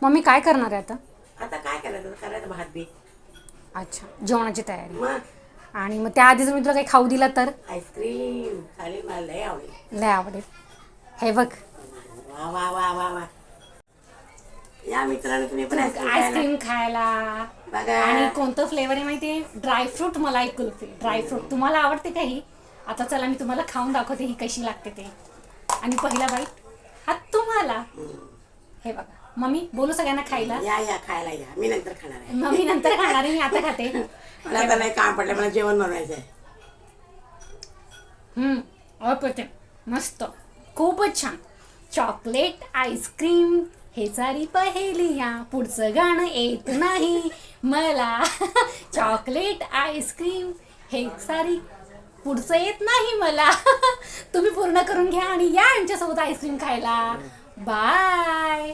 Mummy काय करणार आहे आता? आता काय करायचं, करायचं भात बी. अच्छा, जेवणाची तयारी. मग आणि मग त्याआधी जर मी तुला काही खाऊ दिला तर? आईस्क्रीम चालेल, मला लय आवडेल. लय आवडेल. हे बघ, वा वा वा वा वा. या मित्रांनो, तुम्ही पण आईस्क्रीम आईस्क्रीम खायला. बघा. आणि कोणतं फ्लेवर आहे माहिती आहे? ड्रायफ्रूट मलाई कुल्फी. ड्रायफ्रूट तुम्हाला आवडते का ही? आता चला मी तुम्हाला खाऊन दाखवते ही कशी लागते ते. आणि पहिला बाईट हा तुम्हाला. हे बघा, मम्मी बोलू सगळ्यांना खायला. या या खायला या, मी नंतर खाणार आहे. मम्मी नंतर खाणार आहे, मी आता खाते. मला आता नाही काम पडलं, मला जेवण बनवायचं आहे. अप्रतिम, मस्त, खूपच छान. चॉकलेट आईस्क्रीम हे सारी पहेलिया, पुढचं गाणं येत नाही मला. चॉकलेट आईस्क्रीम हे सारी पुढचं येत नाही मला. तुम्ही पूर्ण करून घ्या आणि या आमच्यासोबत आईस्क्रीम खायला. बाय.